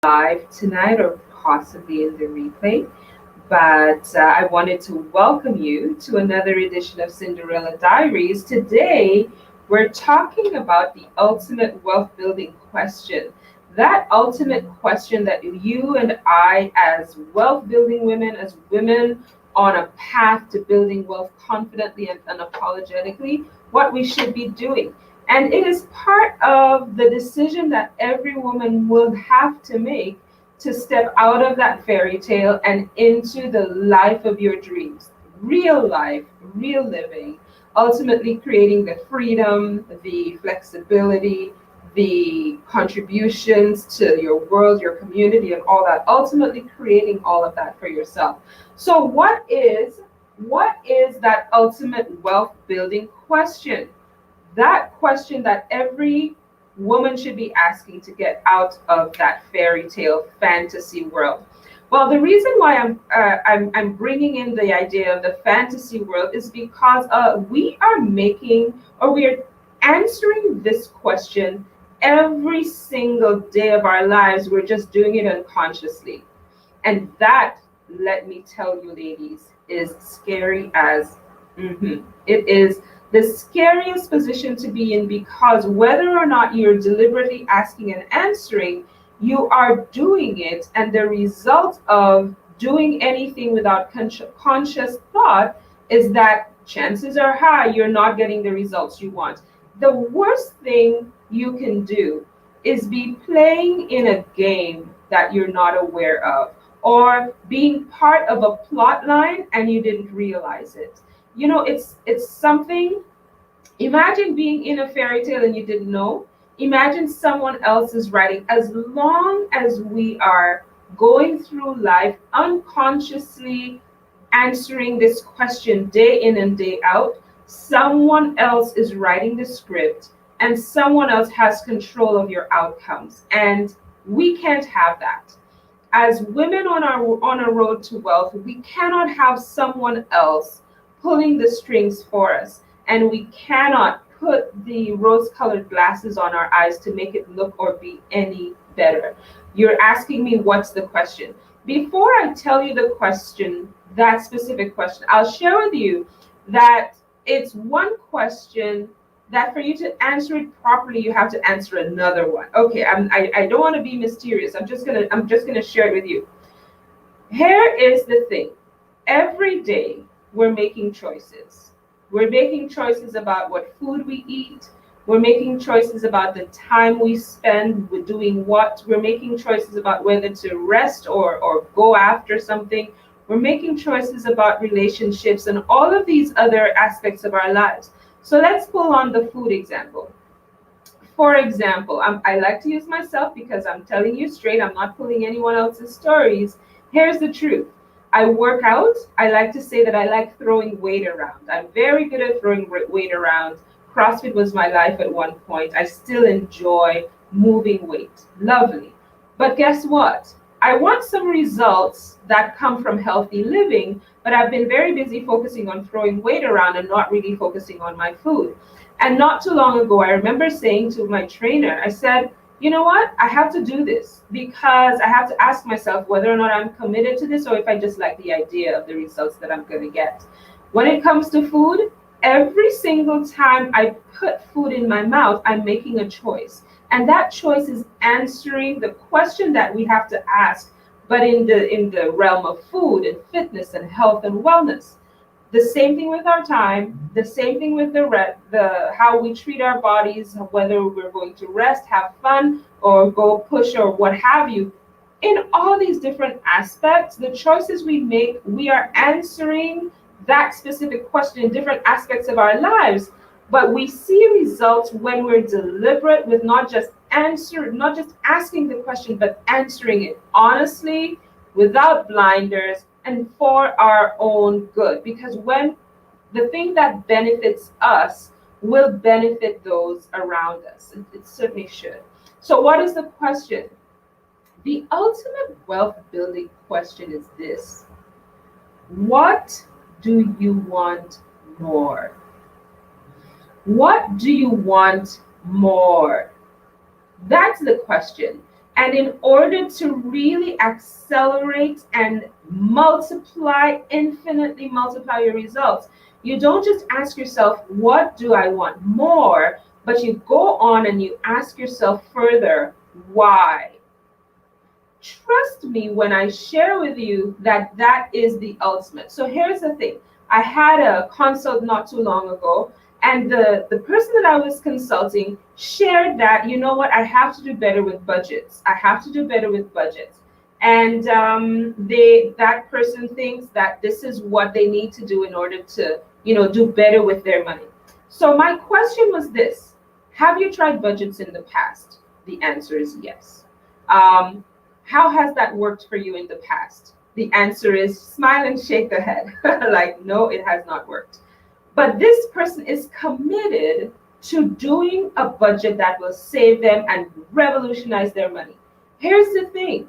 live tonight or possibly in the replay. But I wanted to welcome you to another edition of Cinderella Diaries. Today, we're talking about the ultimate wealth building question. That ultimate question that you and I, as wealth building women, as women on a path to building wealth confidently and unapologetically, what we should be doing. And it is part of the decision that every woman will have to make to step out of that fairy tale and into the life of your dreams. Real life, real living, ultimately creating the freedom, the flexibility, the contributions to your world, your community, and all that. Ultimately creating all of that for yourself. So what is that ultimate wealth building question? That question that every woman should be asking to get out of that fairy tale fantasy world. Well, the reason why I'm bringing in the idea of the fantasy world is because we are making, or we are answering this question every single day of our lives. We're just doing it unconsciously, and that, let me tell you, ladies, is scary as it is the scariest position to be in, because whether or not you're deliberately asking and answering, you are doing it. And the result of doing anything without conscious thought is that chances are high you're not getting the results you want. The worst thing you can do is be playing in a game that you're not aware of, or being part of a plot line and you didn't realize it. It's something. Imagine being in a fairy tale and you didn't know. Imagine someone else is writing. As long as we are going through life unconsciously answering this question day in and day out, someone else is writing the script and someone else has control of your outcomes. And we can't have that. As women on a road to wealth, we cannot have someone else pulling the strings for us, and we cannot put the rose colored glasses on our eyes to make it look or be any better. You're asking me, what's the question? Before I tell you the question, that specific question, I'll share with you that it's one question that for you to answer it properly, you have to answer another one. Okay, I don't want to be mysterious. I'm just gonna share it with you. Here is the thing. Every day we're making choices. We're making choices about what food we eat. We're making choices about the time we spend with doing what. We're making choices about whether to rest or go after something. We're making choices about relationships and all of these other aspects of our lives. So let's pull on the food example. For example, I like to use myself because I'm telling you straight, I'm not pulling anyone else's stories. Here's the truth. I work out. I like to say that I like throwing weight around. I'm very good at throwing weight around. CrossFit was my life at one point. I still enjoy moving weight. Lovely. But guess what? I want some results that come from healthy living, but I've been very busy focusing on throwing weight around and not really focusing on my food. And not too long ago, I remember saying to my trainer, I said, you know what? I have to do this because I have to ask myself whether or not I'm committed to this, or if I just like the idea of the results that I'm going to get. When it comes to food, every single time I put food in my mouth, I'm making a choice. And that choice is answering the question that we have to ask, but in the realm of food and fitness and health and wellness. The same thing with our time, the same thing with the how we treat our bodies, whether we're going to rest, have fun, or go push or what have you. In all these different aspects, the choices we make, we are answering that specific question in different aspects of our lives. But we see results when we're deliberate with not just asking the question, but answering it honestly, without blinders, and for our own good. Because when the thing that benefits us will benefit those around us, it certainly should. So, what is the question? The ultimate wealth building question is this: what do you want more? What do you want more? That's the question. And in order to really accelerate and infinitely multiply your results, you don't just ask yourself, what do I want more? But you go on and you ask yourself further, why? Trust me when I share with you that that is the ultimate. So here's the thing. I had a consult not too long ago, and the person that I was consulting shared that, you know what, I have to do better with budgets. I have to do better with budgets. And that person thinks that this is what they need to do in order to, do better with their money. So my question was this: have you tried budgets in the past? The answer is yes. Um, how has that worked for you in the past? The answer is smile and shake the head. Like, no, it has not worked. But this person is committed to doing a budget that will save them and revolutionize their money. Here's the thing: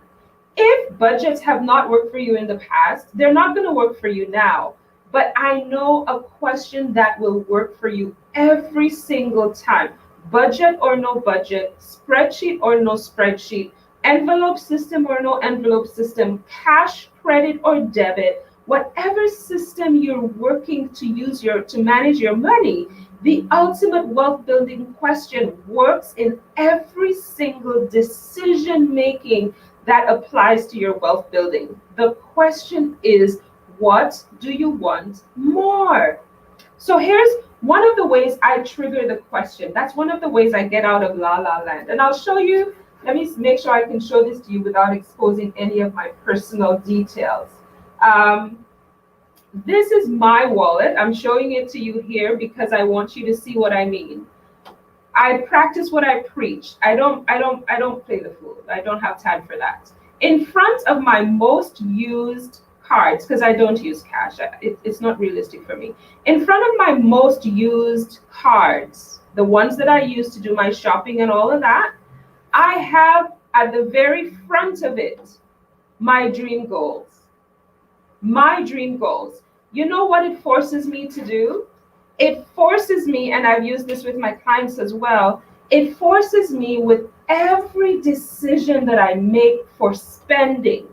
if budgets have not worked for you in the past, they're not going to work for you now. But I know a question that will work for you every single time. Budget or no budget, spreadsheet or no spreadsheet, envelope system or no envelope system, cash, credit or debit, whatever system you're working to use to manage your money, the ultimate wealth building question works in every single decision making that applies to your wealth building. The question is, what do you want more? So here's one of the ways I trigger the question. That's one of the ways I get out of la la land. And I'll show you, let me make sure I can show this to you without exposing any of my personal details. This is my wallet. I'm showing it to you here because I want you to see what I mean. I practice what I preach. I don't play the fool. I don't have time for that. In front of my most used cards, because I don't use cash, it's not realistic for me. In front of my most used cards, the ones that I use to do my shopping and all of that, I have at the very front of it my dream goals. My dream goals. You know what it forces me to do? It forces me, and I've used this with my clients as well, it forces me with every decision that I make for spending.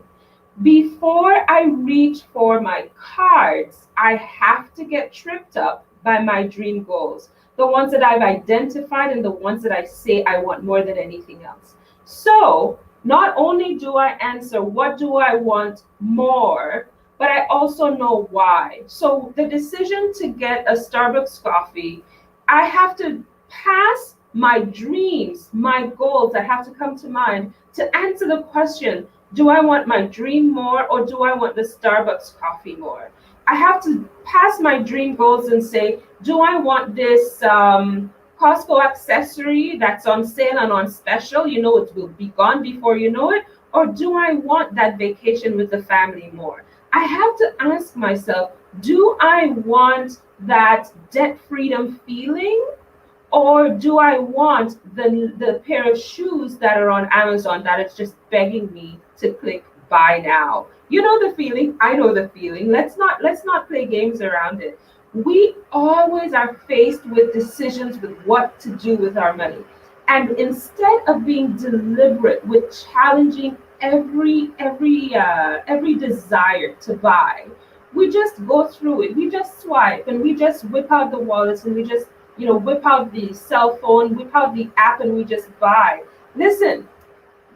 Before I reach for my cards, I have to get tripped up by my dream goals, the ones that I've identified and the ones that I say I want more than anything else. So not only do I answer, what do I want more, but I also know why. So the decision to get a Starbucks coffee, I have to pass my dreams, my goals that have to come to mind to answer the question, do I want my dream more or do I want the Starbucks coffee more? I have to pass my dream goals and say, do I want this Costco accessory that's on sale and on special? You know, it will be gone before you know it. Or do I want that vacation with the family more? I have to ask myself, do I want that debt freedom feeling? Or do I want the pair of shoes that are on Amazon that is just begging me to click buy now? You know the feeling. I know the feeling. Let's not play games around it. We always are faced with decisions with what to do with our money. And instead of being deliberate with challenging every desire to buy, we just go through it. We just swipe and we just whip out the wallets and we just whip out the cell phone, whip out the app, and we just buy. Listen,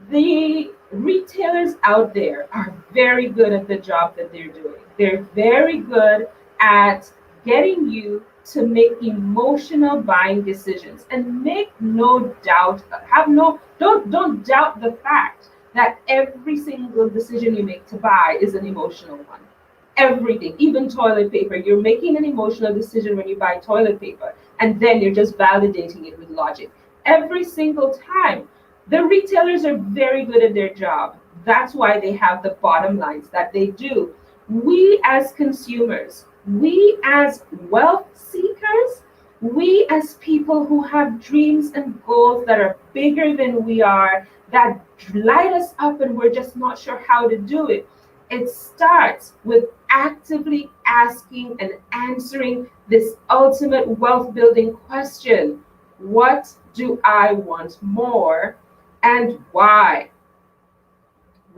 the retailers out there are very good at the job that they're doing. They're very good at getting you to make emotional buying decisions. And make no doubt, don't doubt the fact that every single decision you make to buy is an emotional one. Everything, even toilet paper, you're making an emotional decision when you buy toilet paper, and then you're just validating it with logic. Every single time. The retailers are very good at their job. That's why they have the bottom lines that they do. We as consumers, we as wealth seekers, we as people who have dreams and goals that are bigger than we are, that light us up and we're just not sure how to do it. It starts with actively asking and answering this ultimate wealth building question: what do I want more and why?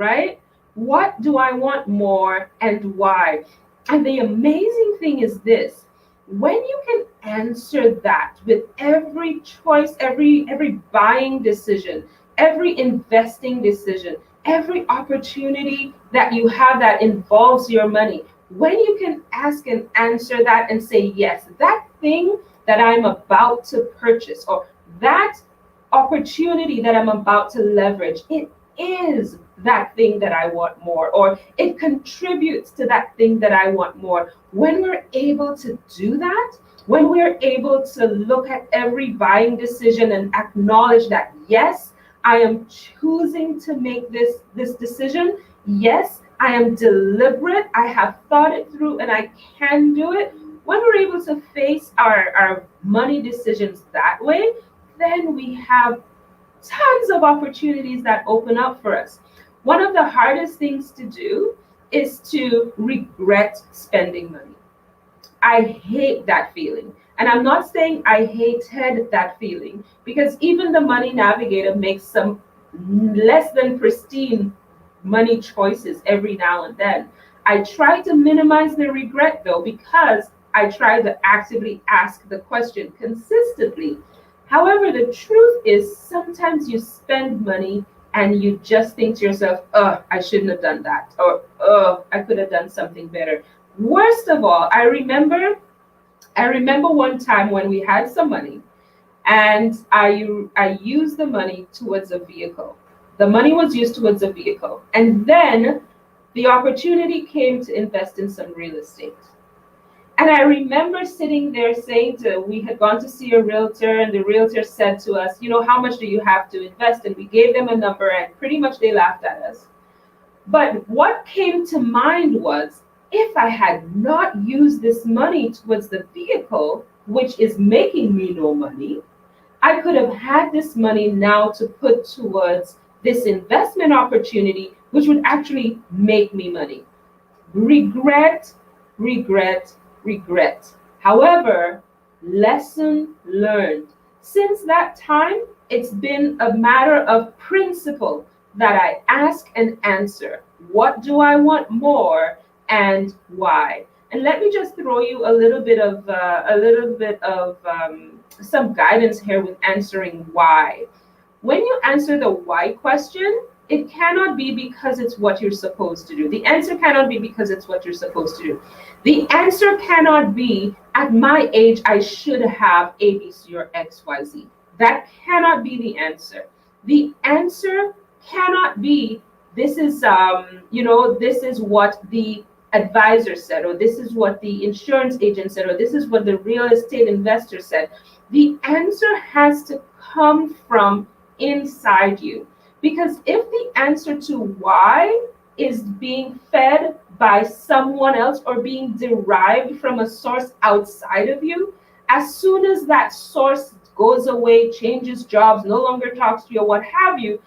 right? What do I want more and why? And the amazing thing is this: when you can answer that with every choice, every buying decision, every investing decision, every opportunity that you have that involves your money, when you can ask and answer that and say, yes, that thing that I'm about to purchase, or that opportunity that I'm about to leverage, it is that thing that I want more, or it contributes to that thing that I want more. When we're able to do that, when we're able to look at every buying decision and acknowledge that, yes, I am choosing to make this decision. Yes, I am deliberate. I have thought it through and I can do it. When we're able to face our money decisions that way, then we have tons of opportunities that open up for us. One of the hardest things to do is to regret spending money. I hate that feeling. And I'm not saying I hated that feeling, because even the Money Navigator makes some less than pristine money choices every now and then. I try to minimize the regret though, because I try to actively ask the question consistently. However, the truth is sometimes you spend money and you just think to yourself, oh, I shouldn't have done that, or oh, I could have done something better. Worst of all, I remember one time when we had some money, and I used the money towards a vehicle. The money was used towards a vehicle, and then the opportunity came to invest in some real estate. And I remember sitting there saying we had gone to see a realtor, and the realtor said to us, how much do you have to invest? And we gave them a number, and pretty much they laughed at us. But what came to mind was, if I had not used this money towards the vehicle, which is making me no money, I could have had this money now to put towards this investment opportunity, which would actually make me money. Regret, regret, regret. However, lesson learned. Since that time, it's been a matter of principle that I ask and answer. What do I want more and why? And let me just throw you a little bit of some guidance here with answering why. When you answer the why question, it cannot be because it's what you're supposed to do. The answer cannot be because it's what you're supposed to do. The answer cannot be, at my age, I should have ABC or XYZ. That cannot be the answer. The answer cannot be, this is what the advisor said, or this is what the insurance agent said, or this is what the real estate investor said. The answer has to come from inside you. Because if the answer to why is being fed by someone else or being derived from a source outside of you, as soon as that source goes away, changes jobs, no longer talks to you, or what have you,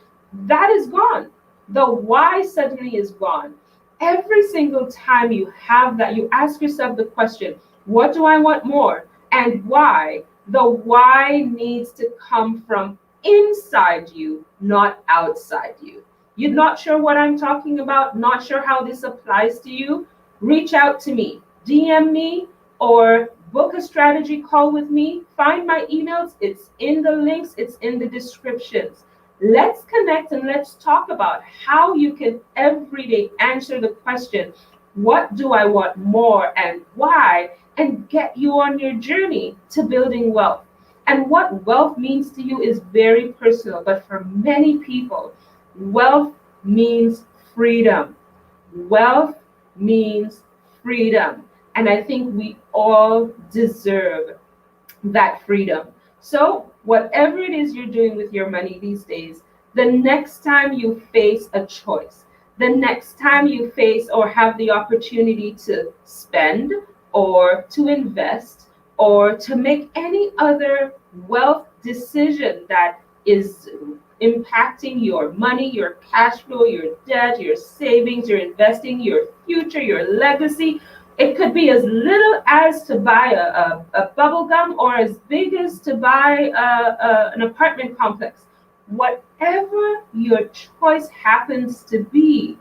that is gone. The why suddenly is gone. Every single time you have that, you ask yourself the question, what do I want more and why? The why needs to come from inside you, not outside you. You're not sure what I'm talking about, not sure how this applies to you? Reach out to me, DM me, or book a strategy call with me. Find my emails, it's in the links, it's in the descriptions. Let's connect and let's talk about how you can every day answer the question, what do I want more and why? And get you on your journey to building wealth. And what wealth means to you is very personal, but for many people, wealth means freedom. Wealth means freedom. And I think we all deserve that freedom. So, whatever it is you're doing with your money these days, the next time you face a choice, the next time you face or have the opportunity to spend or to invest or to make any other wealth decision that is impacting your money, your cash flow, your debt, your savings, your investing, your future, your legacy. It could be as little as to buy a bubble gum, or as big as to buy an apartment complex. whatever your choice happens to be,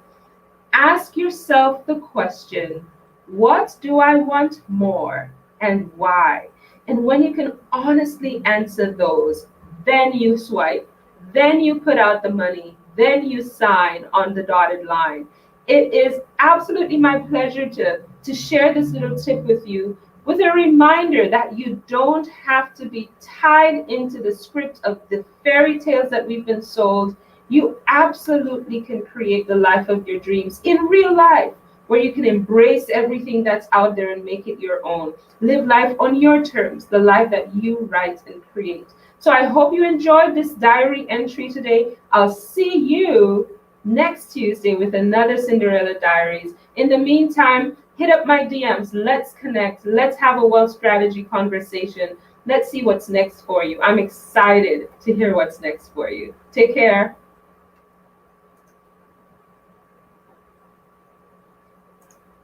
ask yourself the question, what do I want more and why? And when you can honestly answer those, then you swipe, then you put out the money, then you sign on the dotted line. It is absolutely my pleasure to share this little tip with you, with a reminder that you don't have to be tied into the script of the fairy tales that we've been sold. You absolutely can create the life of your dreams in real life, where you can embrace everything that's out there and make it your own. Live life on your terms, the life that you write and create. So I hope you enjoyed this diary entry today. I'll see you next Tuesday with another Cinderella Diaries. In the meantime, hit up my DMs. Let's connect. Let's have a wealth strategy conversation. Let's see what's next for you. I'm excited to hear what's next for you. Take care.